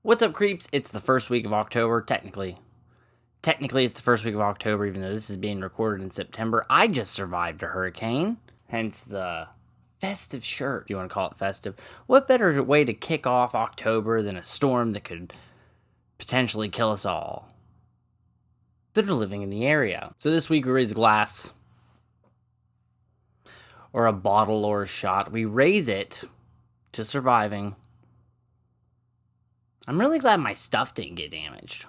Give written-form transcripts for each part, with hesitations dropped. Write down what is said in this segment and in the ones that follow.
What's up, creeps? It's the first week of October, technically. Technically, it's the first week of October, even though this is being recorded in September. I just survived a hurricane, hence the festive shirt, if you want to call it festive. What better way to kick off October than a storm that could potentially kill us all that are living in the area? So this week we raise a glass, or a bottle, or a shot. We raise it to surviving. I'm really glad my stuff didn't get damaged.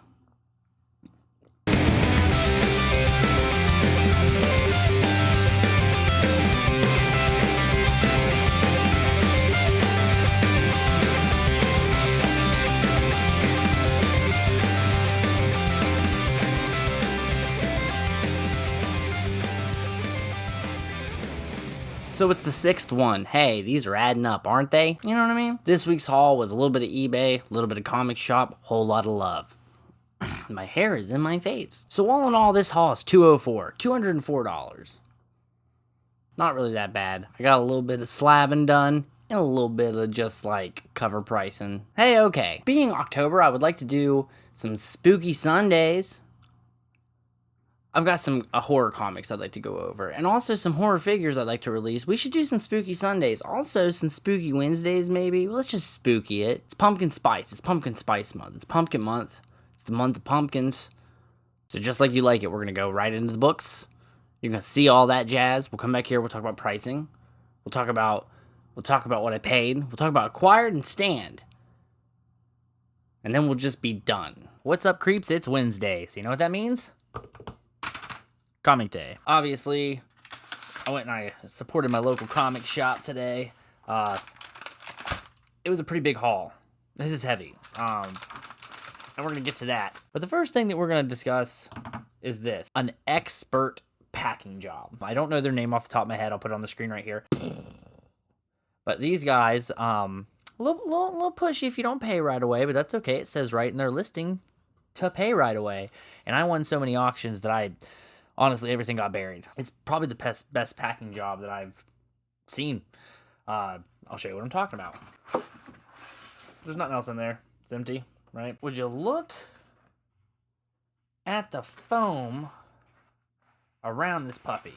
So it's the sixth one. Hey, these are adding up, aren't they? You know what I mean? This week's haul was a little bit of eBay, a little bit of comic shop, whole lot of love. My hair is in my face. So all in all, this haul is $204. Not really that bad. I got a little bit of slabbing done and a little bit of just like cover pricing. Hey, okay. Being October, I would like to do some spooky Sundays. I've got some horror comics I'd like to go over, and also some horror figures I'd like to release. We should do some spooky Sundays, also some spooky Wednesdays maybe. Well, let's just spooky it. It's pumpkin spice. It's pumpkin spice month. It's pumpkin month. It's the month of pumpkins. So just like you like it, we're going to go right into the books. You're going to see all that jazz. We'll come back here. We'll talk about pricing. We'll talk about what I paid. We'll talk about acquired and stand. And then we'll just be done. What's up, creeps? It's Wednesday. So you know what that means? Comic day. Obviously, I went and I supported my local comic shop today. It was a pretty big haul. This is heavy. And we're going to get to that. But the first thing that we're going to discuss is this. An expert packing job. I don't know their name off the top of my head. I'll put it on the screen right here. But these guys, a little pushy if you don't pay right away, but that's okay. It says right in their listing to pay right away. And I won so many auctions that honestly, everything got buried. It's probably the best packing job that I've seen. I'll show you what I'm talking about. There's nothing else in there. It's empty, right? Would you look at the foam around this puppy?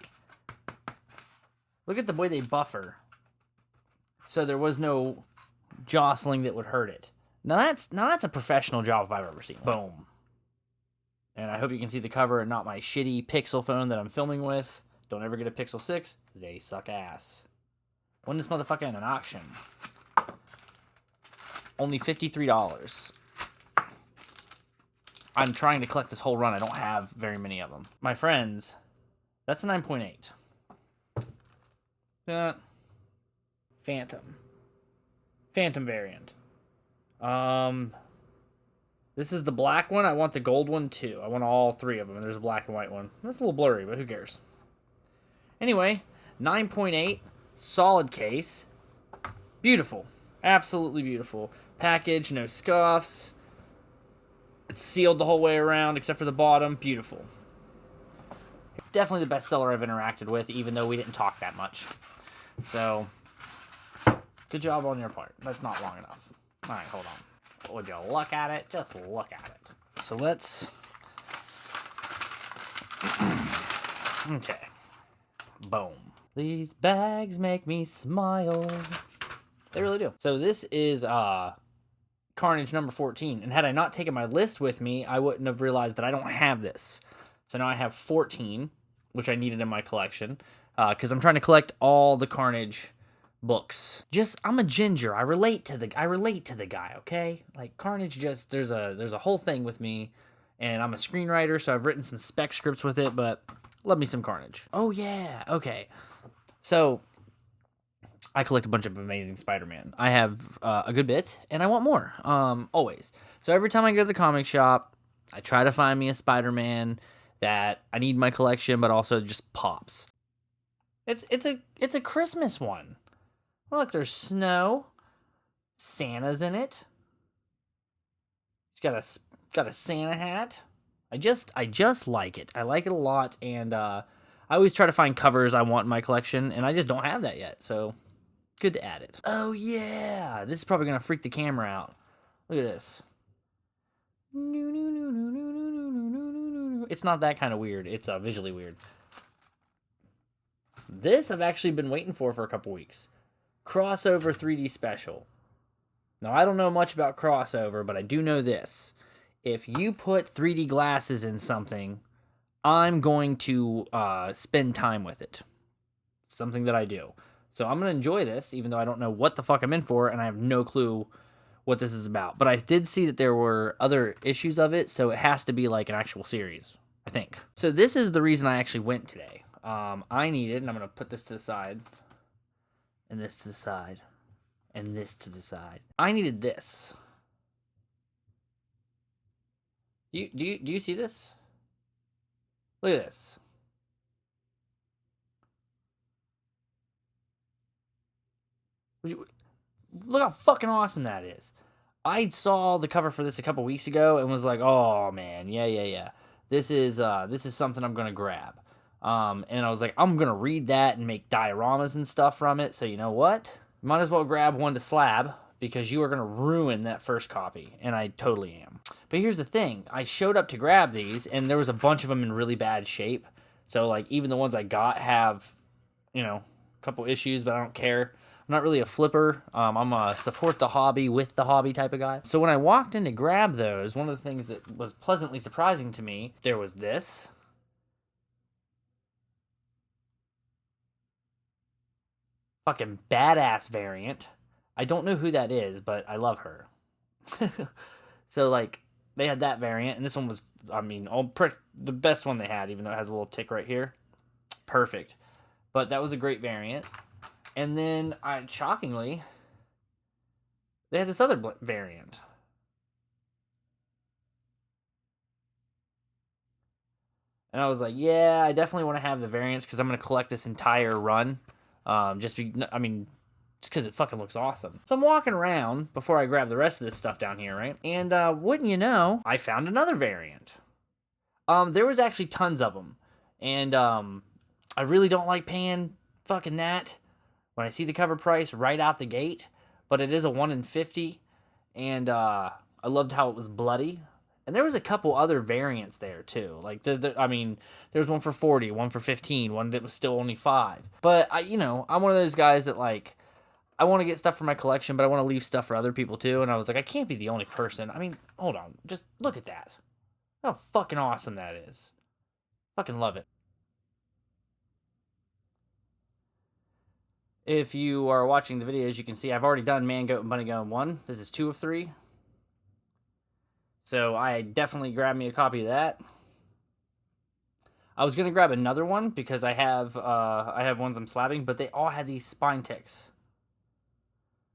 Look at the way they buffer. So there was no jostling that would hurt it. Now that's a professional job if I've ever seen. Boom. And I hope you can see the cover and not my shitty Pixel phone that I'm filming with. Don't ever get a Pixel 6. They suck ass. When this motherfucker in an auction? Only $53. I'm trying to collect this whole run. I don't have very many of them. My friends, that's a 9.8. Phantom variant. This is the black one. I want the gold one too. I want all three of them. And there's a black and white one. That's a little blurry, but who cares? Anyway, 9.8. Solid case. Beautiful. Absolutely beautiful. Package, no scuffs. It's sealed the whole way around except for the bottom. Beautiful. Definitely the best seller I've interacted with, even though we didn't talk that much. So, good job on your part. That's not long enough. All right, hold on. Would you look at it? Just look at it. So let's... Okay. Boom. These bags make me smile. They really do. So this is Carnage number 14. And had I not taken my list with me, I wouldn't have realized that I don't have this. So now I have 14, which I needed in my collection. Because I'm trying to collect all the Carnage books. I'm a ginger. I relate to the guy, okay? Like Carnage there's a whole thing with me, and I'm a screenwriter, so I've written some spec scripts with it, but love me some Carnage. Oh yeah, okay. So I collect a bunch of Amazing Spider-Man. I have a good bit, and I want more. Always. So every time I go to the comic shop, I try to find me a Spider-Man that I need in my collection, but also just pops. It's a Christmas one. Look, there's snow. Santa's in it. He's got a Santa hat. I just like it. I like it a lot, and I always try to find covers I want in my collection, and I just don't have that yet. So good to add it. Oh yeah, this is probably gonna freak the camera out. Look at this. It's not that kind of weird. It's visually weird. This I've actually been waiting for a couple weeks. Crossover 3D Special. Now, I don't know much about crossover, but I do know this. If you put 3D glasses in something, I'm going to spend time with it. Something that I do. So I'm going to enjoy this, even though I don't know what the fuck I'm in for, and I have no clue what this is about. But I did see that there were other issues of it, so it has to be like an actual series, I think. So this is the reason I actually went today. I needed, and I'm going to put this to the side, and this to the side, and this to the side. I needed this. Do you see this? Look at this. Look how fucking awesome that is. I saw the cover for this a couple weeks ago and was like, oh man, yeah. This is something I'm gonna grab. And I was like, I'm gonna read that and make dioramas and stuff from it. So you know what? Might as well grab one to slab because you are gonna ruin that first copy, and I totally am. But here's the thing: I showed up to grab these, and there was a bunch of them in really bad shape. So like even the ones I got have, a couple issues, but I don't care. I'm not really a flipper. I'm a support the hobby with the hobby type of guy. So when I walked in to grab those, one of the things that was pleasantly surprising to me, there was this. Fucking badass variant. I don't know who that is, but I love her. So like they had that variant, and this one was, the best one they had, even though it has a little tick right here. Perfect. But that was a great variant. And then, shockingly, they had this other variant. And I was like, yeah, I definitely want to have the variants because I'm going to collect this entire run. Just because it fucking looks awesome. So I'm walking around before I grab the rest of this stuff down here, right? And wouldn't you know, I found another variant. There was actually tons of them. And I really don't like paying fucking that when I see the cover price right out the gate, but it is a 1 in 50, and I loved how it was bloody. And there was a couple other variants there too. Like there was one for 40, one for 15, one that was still only 5. But I'm one of those guys that like I want to get stuff for my collection, but I want to leave stuff for other people too. And I was like, I can't be the only person. Hold on, just look at that. How fucking awesome that is. Fucking love it. If you are watching the videos, you can see I've already done Man, Goat, and Bunny Gone 1. This is 2 of 3. So I definitely grabbed me a copy of that. I was going to grab another one because I have ones I'm slabbing, but they all had these spine ticks.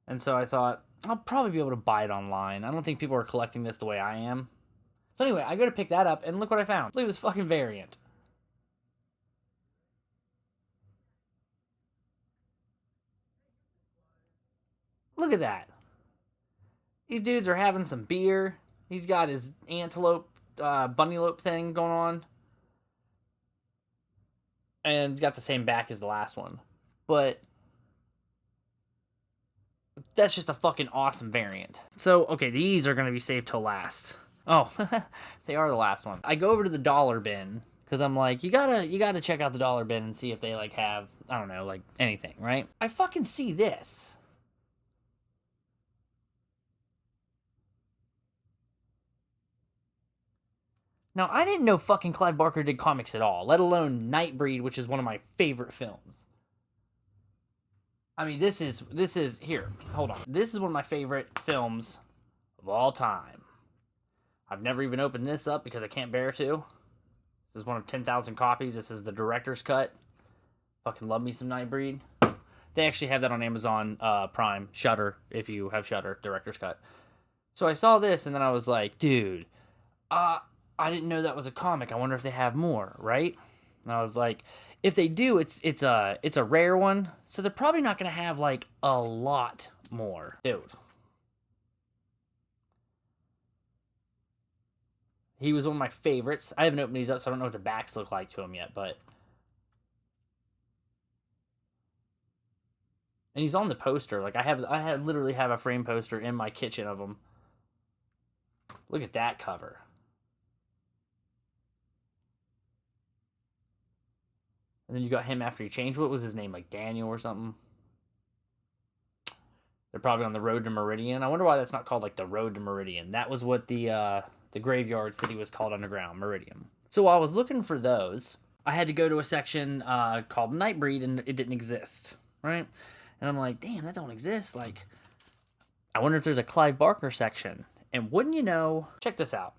And so I thought, I'll probably be able to buy it online. I don't think people are collecting this the way I am. So anyway, I go to pick that up, and look what I found. Look at this fucking variant. Look at that. These dudes are having some beer. He's got his antelope, bunnylope thing going on. And got the same back as the last one. But that's just a fucking awesome variant. So, okay, these are going to be saved till last. Oh, they are the last one. I go over to the dollar bin because I'm like, you gotta check out the dollar bin and see if they like have, I don't know, like anything, right? I fucking see this. Now, I didn't know fucking Clive Barker did comics at all, let alone Nightbreed, which is one of my favorite films. This is here. Hold on. This is one of my favorite films of all time. I've never even opened this up because I can't bear to. This is one of 10,000 copies. This is the director's cut. Fucking love me some Nightbreed. They actually have that on Amazon Prime, Shudder, if you have Shudder, director's cut. So I saw this and then I was like, dude, I didn't know that was a comic. I wonder if they have more, right? And I was like, if they do, it's a rare one, so they're probably not gonna have like a lot more, dude. He was one of my favorites. I haven't opened these up, so I don't know what the backs look like to him yet, but. And he's on the poster. Like I literally have a frame poster in my kitchen of him. Look at that cover. And then you got him after he changed. What was his name? Like Daniel or something? They're probably on the road to Meridian. I wonder why that's not called like the road to Meridian. That was what the graveyard city was called underground, Meridian. So while I was looking for those, I had to go to a section called Nightbreed, and it didn't exist, right? And I'm like, damn, that don't exist. Like, I wonder if there's a Clive Barker section. And wouldn't you know, check this out.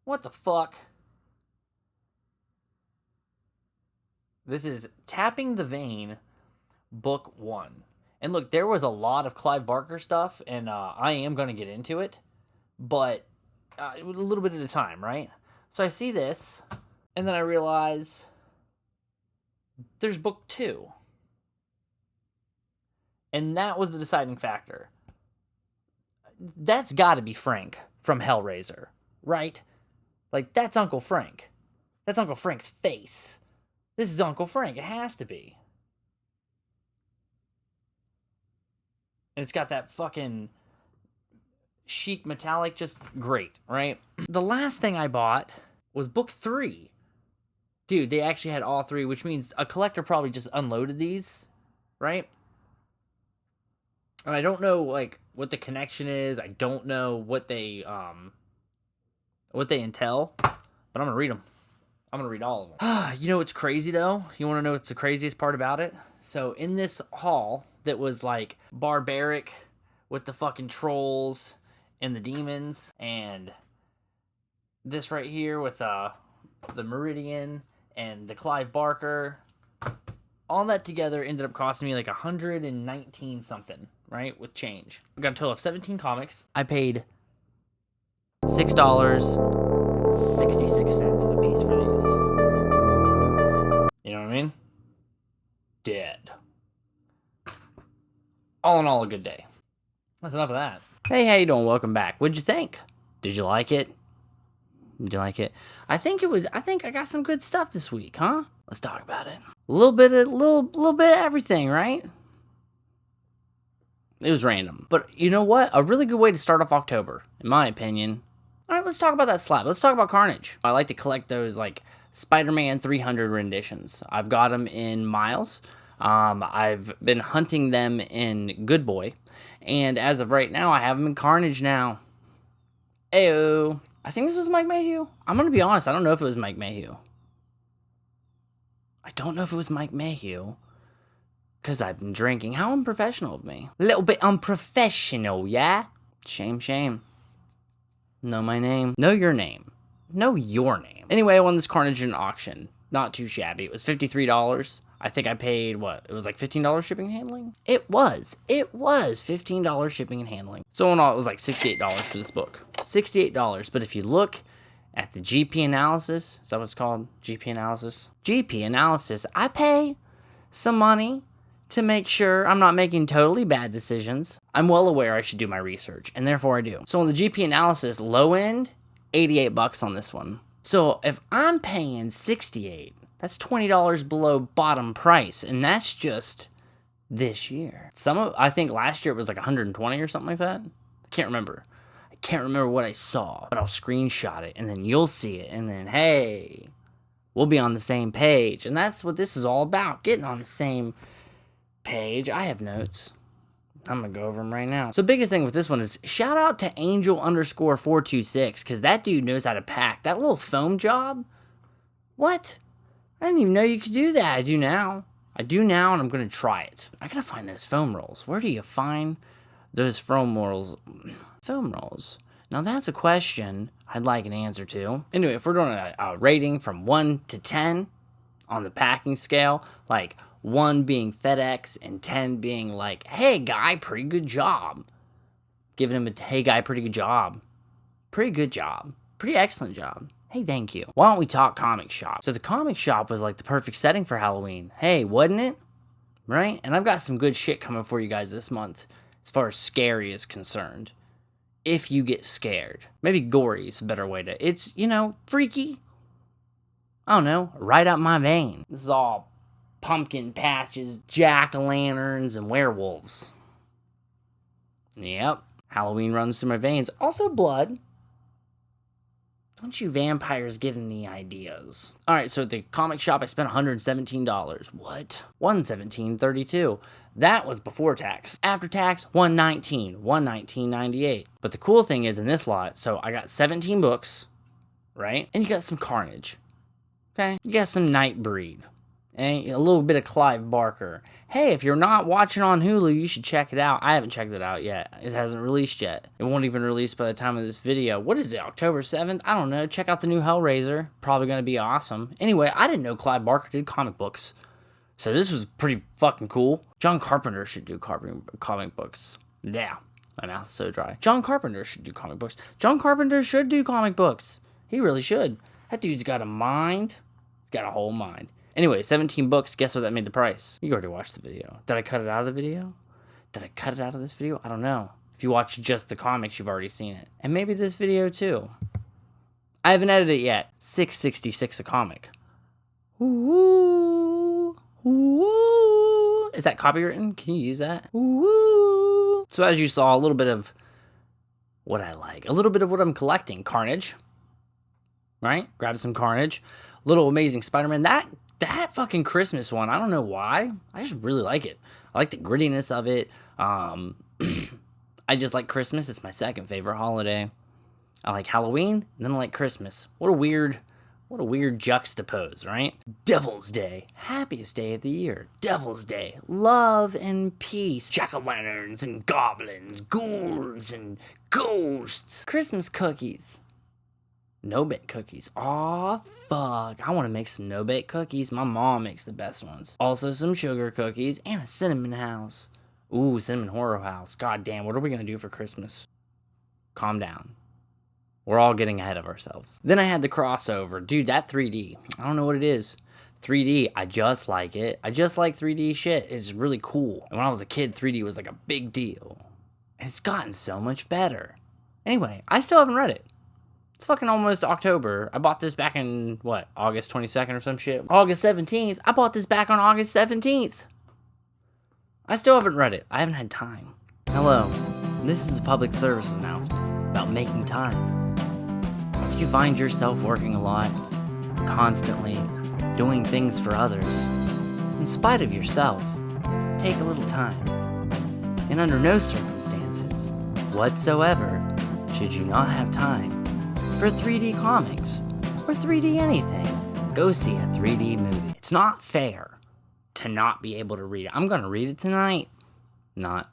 What the fuck? This is Tapping the Vein, Book 1. And look, there was a lot of Clive Barker stuff, and I am going to get into it, but a little bit at a time, right? So I see this, and then I realize there's Book 2. And that was the deciding factor. That's got to be Frank from Hellraiser, right? Like, that's Uncle Frank. That's Uncle Frank's face. This is Uncle Frank. It has to be. And it's got that fucking chic metallic, just great, right? The last thing I bought was Book 3. Dude, they actually had all 3, which means a collector probably just unloaded these, right? And I don't know, like, what the connection is. I don't know what they entail, but I'm going to read them. I'm going to read all of them. You know what's crazy, though? You want to know what's the craziest part about it? So, in this haul that was, like, barbaric with the fucking trolls and the demons, and this right here with the Meridian and the Clive Barker, all that together ended up costing me like 119 something, right? With change. I got a total of 17 comics. I paid $6.66 a piece for these. You know what I mean? Dead. All in all, a good day. That's enough of that. Hey, how you doing? Welcome back. What'd you think? Did you like it? Did you like it? I think I got some good stuff this week, huh? Let's talk about it. A little bit of everything, right? It was random. But you know what? A really good way to start off October, in my opinion. All right, let's talk about that slab. Let's talk about Carnage. I like to collect those, like, Spider-Man 300 renditions. I've got them in Miles. I've been hunting them in Good Boy. And as of right now, I have them in Carnage now. Ayo. I think this was Mike Mayhew. I'm going to be honest. I don't know if it was Mike Mayhew. Because I've been drinking. How unprofessional of me. A little bit unprofessional, yeah? Shame. Know my name. Know your name. Know your name. Anyway, I won this Carnage in an auction. Not too shabby. It was $53. I think I paid, what? It was like $15 shipping and handling? It was $15 shipping and handling. So in all, it was like $68 for this book. $68. But if you look at the GP analysis, is that what it's called? GP analysis? GP analysis. I pay some money to make sure I'm not making totally bad decisions. I'm well aware I should do my research, and therefore I do. So on the GP analysis, low end, $88 on this one. So if I'm paying $68, that's $20 below bottom price, and that's just this year. I think last year it was like 120 or something like that. I can't remember what I saw, but I'll screenshot it, and then you'll see it, and then, hey, we'll be on the same page. And that's what this is all about, getting on the same page. I have notes. I'm going to go over them right now. So biggest thing with this one is shout out to Angel_426, because that dude knows how to pack. That little foam job? What? I didn't even know you could do that. I do now, and I'm going to try it. I got to find those foam rolls. Where do you find those foam rolls? Now that's a question I'd like an answer to. Anyway, if we're doing a rating from 1 to 10 on the packing scale, like 1 being FedEx and 10 being like, hey guy, pretty good job. Giving him a hey guy, pretty good job. Pretty good job. Pretty excellent job. Hey, thank you. Why don't we talk comic shop? So the comic shop was like the perfect setting for Halloween. Hey, wasn't it? Right? And I've got some good shit coming for you guys this month as far as scary is concerned. If you get scared. Maybe gory is a better way to... It's, freaky. I don't know. Right up my vein. This is all pumpkin patches, jack-o'-lanterns, and werewolves. Yep. Halloween runs through my veins. Also blood. Don't you vampires get any ideas? All right, so at the comic shop, I spent $117. What? $117.32. That was before tax. After tax, $119. $119.98. But the cool thing is in this lot, so I got 17 books, right? And you got some Carnage. Okay? You got some Nightbreed. And a little bit of Clive Barker. Hey, if you're not watching on Hulu, you should check it out. I haven't checked it out yet. It hasn't released yet. It won't even release by the time of this video. What is it, October 7th? I don't know. Check out the new Hellraiser. Probably going to be awesome. Anyway, I didn't know Clive Barker did comic books. So this was pretty fucking cool. John Carpenter should do comic books. Yeah, my mouth's so dry. John Carpenter should do comic books. John Carpenter should do comic books. He really should. That dude's got a mind. He's got a whole mind. Anyway, 17 books. Guess what that made the price? You already watched the video. Did I cut it out of the video? Did I cut it out of this video? I don't know. If you watch just the comics, you've already seen it. And maybe this video too. I haven't edited it yet. $6.66 a comic. Ooh. Ooh. Is that copywritten? Can you use that? Ooh. So as you saw, a little bit of what I like. A little bit of what I'm collecting. Carnage. Right? Grab some Carnage. Little Amazing Spider-Man. That fucking Christmas one, I don't know why. I just really like it. I like the grittiness of it. I just like Christmas. It's my second favorite holiday. I like Halloween, and then I like Christmas. What a weird juxtapose, right? Devil's Day, happiest day of the year. Devil's Day, love and peace. Jack-o'-lanterns and goblins, ghouls and ghosts. Christmas cookies. No-bake cookies. Aw, fuck. I want to make some no-bake cookies. My mom makes the best ones. Also some sugar cookies and a cinnamon house. Ooh, cinnamon horror house. God damn, what are we going to do for Christmas? Calm down. We're all getting ahead of ourselves. Then I had the crossover. Dude, that 3D. I don't know what it is. 3D, I just like it. I just like 3D shit. It's really cool. And when I was a kid, 3D was like a big deal. And it's gotten so much better. Anyway, I still haven't read it. It's fucking almost October. I bought this back in, what, August 22nd or some shit? August 17th. I bought this back on August 17th. I still haven't read it. I haven't had time. Hello. This is a public service announcement about making time. If you find yourself working a lot, constantly, doing things for others, in spite of yourself, take a little time. And under no circumstances whatsoever should you not have time for 3D comics, or 3D anything. Go see a 3D movie. It's not fair to not be able to read it. I'm gonna read it tonight. I'm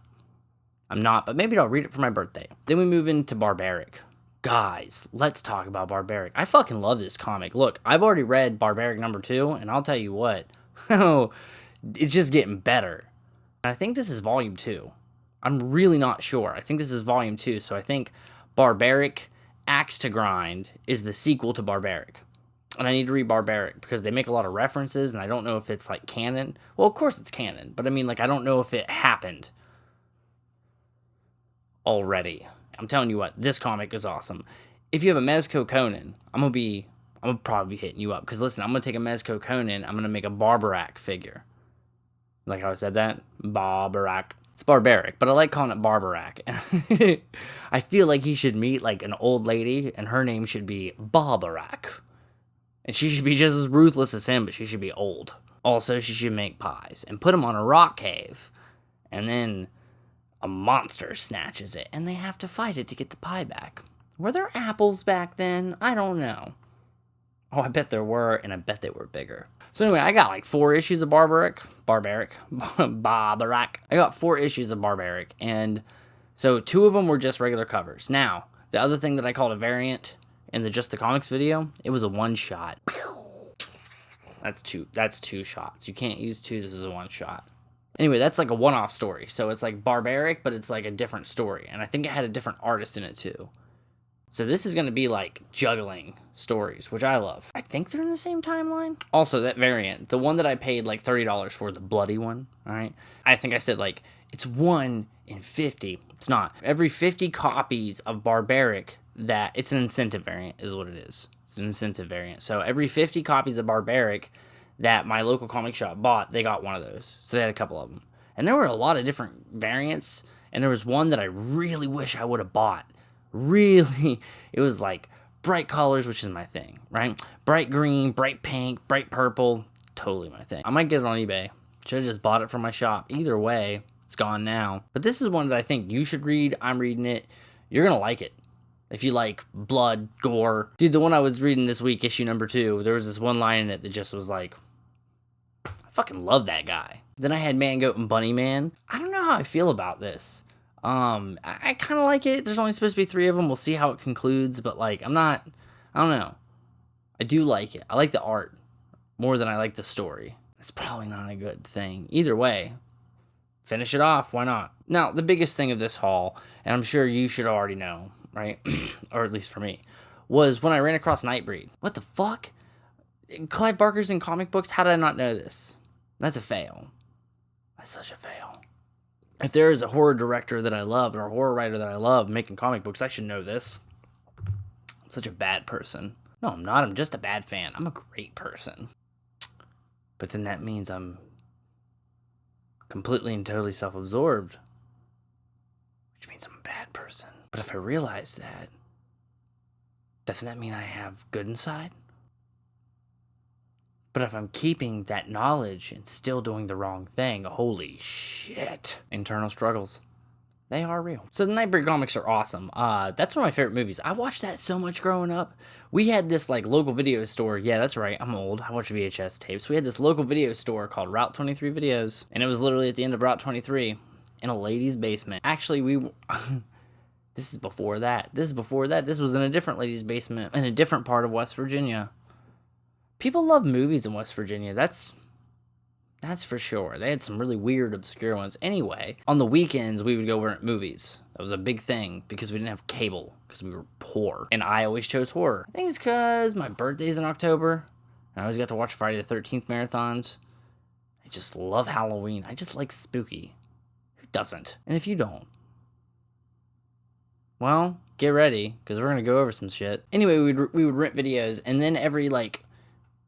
not, but maybe I'll read it for my birthday. Then we move into Barbaric. Guys, let's talk about Barbaric. I fucking love this comic. Look, I've already read Barbaric number 2, and I'll tell you what, it's just getting better. And I think this is volume 2. I'm really not sure. I think this is volume 2, so I think Barbaric Axe to Grind is the sequel to Barbaric. And I need to read Barbaric because they make a lot of references and I don't know if it's like canon. Well, of course it's canon, but I mean, like, I don't know if it happened already. I'm telling you what, this comic is awesome. If you have a Mezco Conan, I'm gonna probably be hitting you up because listen, I'm gonna take a Mezco Conan, I'm gonna make a Barbaric figure. Like how I said that? Barbaric. It's Barbaric, but I like calling it Barbaric. I feel like he should meet like an old lady, and her name should be Barbaric. And she should be just as ruthless as him, but she should be old. Also, she should make pies and put them on a rock cave. And then a monster snatches it, and they have to fight it to get the pie back. Were there apples back then? I don't know. Oh, I bet there were, and I bet they were bigger. So anyway, I got like 4 issues of Barbaric. I got 4 issues of Barbaric, and so 2 of them were just regular covers. Now, the other thing that I called a variant in the Just the Comics video, it was a one-shot. That's two shots. You can't use 2s as a one-shot. Anyway, that's like a one-off story. So it's like Barbaric, but it's like a different story. And I think it had a different artist in it too. So this is going to be like juggling stories, which I love. I think they're in the same timeline. Also, that variant, the one that I paid like $30 for, the bloody one, all right? I think I said like, it's 1 in 50. It's not. Every 50 copies of Barbaric, that it's an incentive variant is what it is. It's an incentive variant. So every 50 copies of Barbaric that my local comic shop bought, they got one of those. So they had a couple of them. And there were a lot of different variants. And there was one that I really wish I would have bought. Really, it was like bright colors, which is my thing, right? Bright green, bright pink, bright purple, totally my thing. I might get it on eBay. Should have just bought it from my shop. Either way, it's gone now. But this is one that I think you should read. I'm reading it. You're gonna like it. If you like blood, gore. Dude, the one I was reading this week, issue number 2, there was this one line in it that just was like, I fucking love that guy. Then I had Man, Goat, and Bunny Man. I don't know how I feel about this. I kind of like it. There's only supposed to be 3 of them. We'll see how it concludes, but like, I don't know. I do like it. I like the art more than I like the story. It's probably not a good thing. Either way, finish it off. Why not? Now, the biggest thing of this haul, and I'm sure you should already know, right? Or at least for me, was when I ran across Nightbreed. What the fuck? Clive Barker's in comic books? How did I not know this? That's a fail. That's such a fail. If there is a horror director that I love, or a horror writer that I love making comic books, I should know this. I'm such a bad person. No, I'm not. I'm just a bad fan. I'm a great person. But then that means I'm completely and totally self-absorbed, which means I'm a bad person. But if I realize that, doesn't that mean I have good inside? But if I'm keeping that knowledge and still doing the wrong thing, holy shit. Internal struggles. They are real. So the Nightbreed comics are awesome. That's one of my favorite movies. I watched that so much growing up. We had this like local video store. Yeah, that's right. I'm old. I watch VHS tapes. We had this local video store called Route 23 Videos. And it was literally at the end of Route 23 in a lady's basement. Actually, this is before that. This was in a different lady's basement in a different part of West Virginia. People love movies in West Virginia. That's for sure. They had some really weird, obscure ones. Anyway, on the weekends, we would go rent movies. That was a big thing because we didn't have cable because we were poor. And I always chose horror. I think it's because my birthday's in October. And I always got to watch Friday the 13th marathons. I just love Halloween. I just like spooky. Who doesn't? And if you don't, well, get ready because we're going to go over some shit. Anyway, we would rent videos, and then every like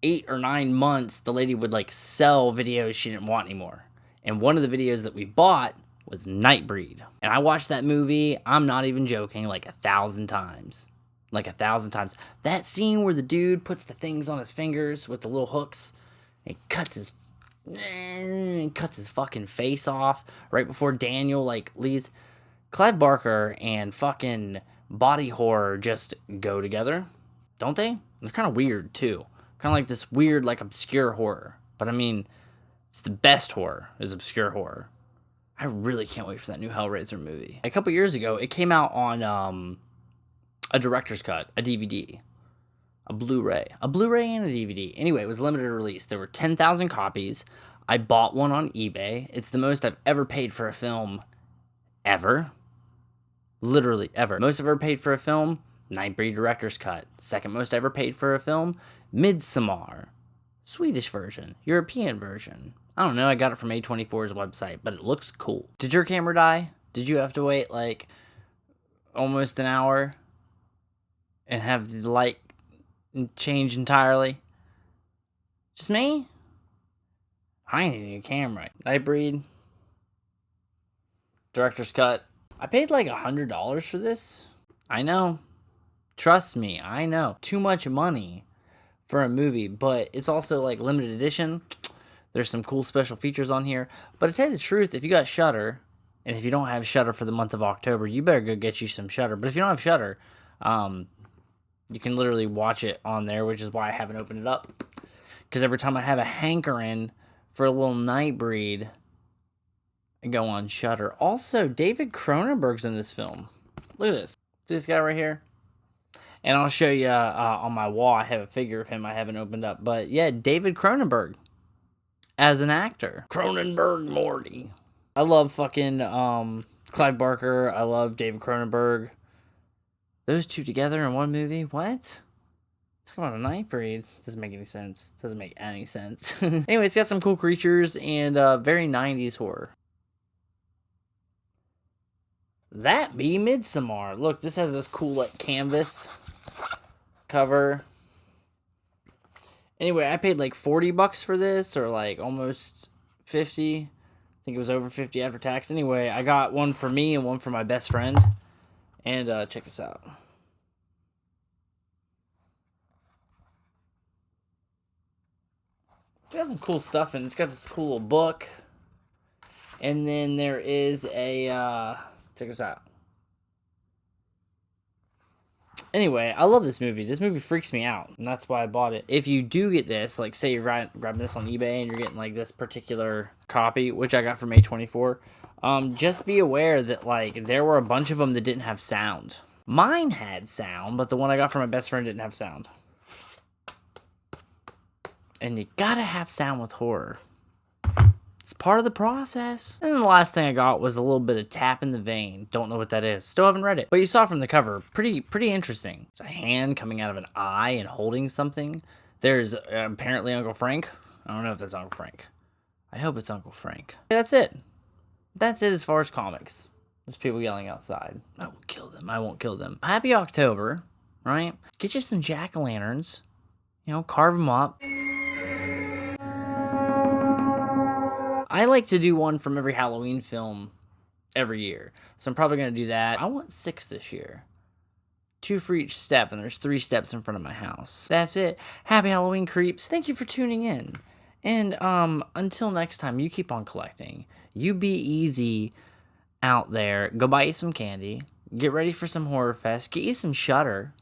8 or 9 months, the lady would like sell videos she didn't want anymore. And one of the videos that we bought was Nightbreed. And I watched that movie, I'm not even joking, like 1,000 times. Like 1,000 times. That scene where the dude puts the things on his fingers with the little hooks and cuts his fucking face off right before Daniel like leaves. Clive Barker and fucking body horror just go together, don't they? They're kind of weird too. Kind of like this weird, like, obscure horror. But, I mean, it's the best horror is obscure horror. I really can't wait for that new Hellraiser movie. A couple years ago, it came out on a director's cut, a DVD, a Blu-ray and a DVD. Anyway, it was limited release. There were 10,000 copies. I bought one on eBay. It's the most I've ever paid for a film ever. Literally ever. Most I've ever paid for a film, Nightbreed director's cut. Second most I ever paid for a film, Midsommar. Swedish version. European version. I don't know, I got it from A24's website, but it looks cool. Did your camera die? Did you have to wait like almost an hour and have the light change entirely? Just me? I need a new camera. Nightbreed. Director's cut. I paid like $100 for this. I know. Trust me, I know. Too much money for a movie, but it's also like limited edition. There's some cool special features on here. But to tell you the truth, if you got Shudder, and if you don't have Shudder for the month of October, you better go get you some Shudder. But if you don't have Shudder, you can literally watch it on there, which is why I haven't opened it up. Because every time I have a hankering for a little Nightbreed, I go on Shudder. Also, David Cronenberg's in this film. Look at this. See this guy right here? And I'll show you on my wall. I have a figure of him I haven't opened up. But yeah, David Cronenberg as an actor. Cronenberg Morty. I love fucking Clive Barker. I love David Cronenberg. Those two together in one movie? What? Talk about a Nightbreed. Doesn't make any sense. Doesn't make any sense. Anyway, it's got some cool creatures and very 90s horror. That be Midsommar. Look, this has this cool like canvas cover. Anyway, I paid like $40 for this, or like almost 50. think it was over 50 after tax. Anyway, I got one for me and one for my best friend. And check this out. It's got some cool stuff in it. It's got this cool little book. And then there is a, check this out. Anyway, I love this movie. This movie freaks me out, and that's why I bought it. If you do get this, like say you're grabbing this on eBay and you're getting like this particular copy, which I got from A24, just be aware that like there were a bunch of them that didn't have sound. Mine had sound, but the one I got from my best friend didn't have sound. And you gotta have sound with horror. It's part of the process. And then the last thing I got was a little bit of Tap in the Vein. Don't know what that is. Still haven't read it. But you saw from the cover, pretty interesting. It's a hand coming out of an eye and holding something. There's apparently Uncle Frank. I don't know if that's Uncle Frank. I hope it's Uncle Frank. That's it. That's it as far as comics. There's people yelling outside. I will kill them. I won't kill them. Happy October, right? Get you some jack-o'-lanterns. You know, carve them up. I like to do one from every Halloween film every year. So I'm probably going to do that. I want 6 this year. 2 for each step, and there's 3 steps in front of my house. That's it. Happy Halloween, creeps. Thank you for tuning in. And until next time, you keep on collecting. You be easy out there. Go buy you some candy. Get ready for some Horror Fest. Get you some Shudder.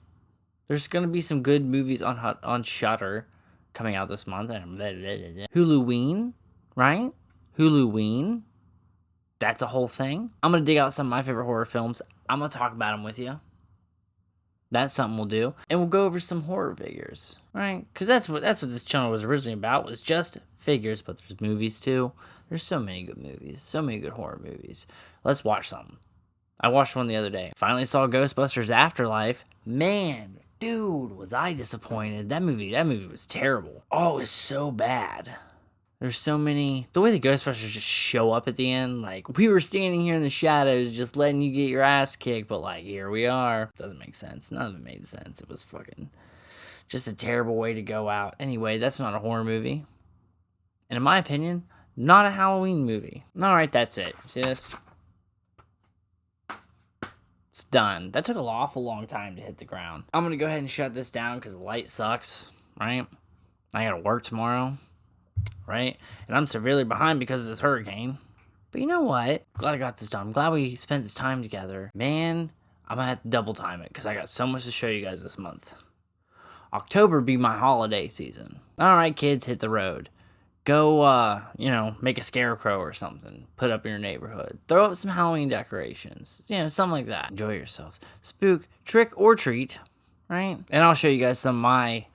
There's going to be some good movies on Shudder coming out this month. Huluween, right? Huluween. That's a whole thing. I'm going to dig out some of my favorite horror films. I'm going to talk about them with you. That's something we'll do. And we'll go over some horror figures, right? Because that's what this channel was originally about, was just figures, but there's movies too. There's so many good movies, so many good horror movies. Let's watch some. I watched one the other day. Finally saw Ghostbusters Afterlife. Man, dude, was I disappointed. That movie was terrible. Oh, it was so bad. There's so many. The way the Ghostbusters just show up at the end, like, we were standing here in the shadows just letting you get your ass kicked, but, like, here we are. Doesn't make sense. None of it made sense. It was fucking just a terrible way to go out. Anyway, that's not a horror movie. And in my opinion, not a Halloween movie. Alright, that's it. See this? It's done. That took an awful long time to hit the ground. I'm gonna go ahead and shut this down because the light sucks, right? I gotta work tomorrow. Right? And I'm severely behind because of this hurricane. But you know what? Glad I got this done. I'm glad we spent this time together. Man, I'm gonna have to double time it because I got so much to show you guys this month. October be my holiday season. Alright, kids, hit the road. Go, make a scarecrow or something. Put up in your neighborhood. Throw up some Halloween decorations. Something like that. Enjoy yourselves. Spook, trick, or treat. Right? And I'll show you guys some of my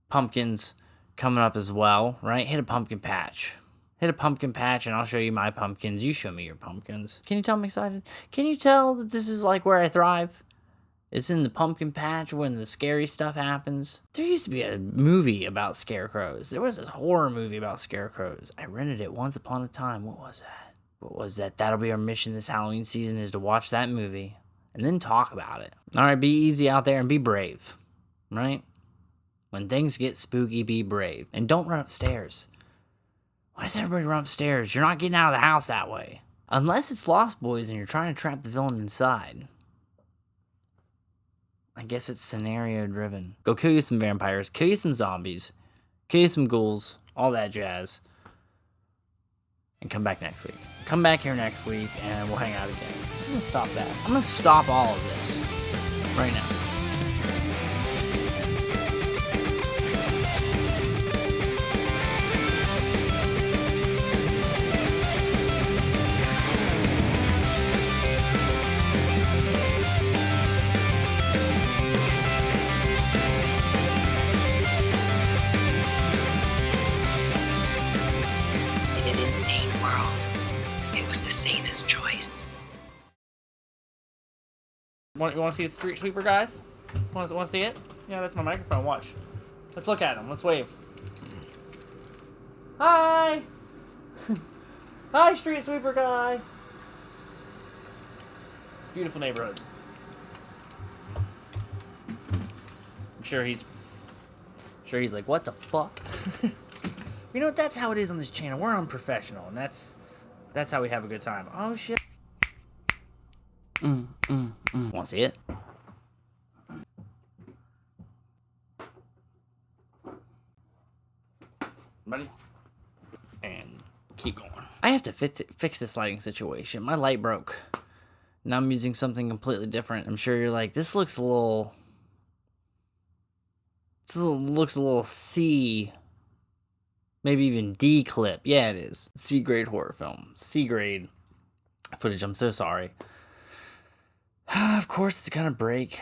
pumpkins coming up as well, right? Hit a pumpkin patch. Hit a pumpkin patch and I'll show you my pumpkins. You show me your pumpkins. Can you tell I'm excited? Can you tell that this is like where I thrive? It's in the pumpkin patch when the scary stuff happens. There used to be a movie about scarecrows. There was this horror movie about scarecrows. I rented it once upon a time. What was that? That'll be our mission this Halloween season, is to watch that movie and then talk about it. All right, be easy out there and be brave, right? When things get spooky, be brave. And don't run upstairs. Why does everybody run upstairs? You're not getting out of the house that way. Unless it's Lost Boys and you're trying to trap the villain inside. I guess it's scenario driven. Go kill you some vampires. Kill you some zombies. Kill you some ghouls. All that jazz. And come back next week. Come back here next week and we'll hang out again. I'm going to stop that. I'm going to stop all of this right now. In an insane world, it was the sanest choice. You want to see the street sweeper, guys? Want to see it? Yeah, that's my microphone. Watch. Let's look at him. Let's wave. Hi! Hi, street sweeper guy! It's a beautiful neighborhood. I'm sure he's like, what the fuck? You know what? That's how it is on this channel. We're unprofessional, and that's That's how we have a good time. Oh, shit. Want to see it? Ready? And keep going. I have to fix this lighting situation. My light broke. Now I'm using something completely different. I'm sure you're like, this looks a little C, maybe even D clip. Yeah, it is. C grade horror film. C grade footage. I'm so sorry. Of course, it's gonna break.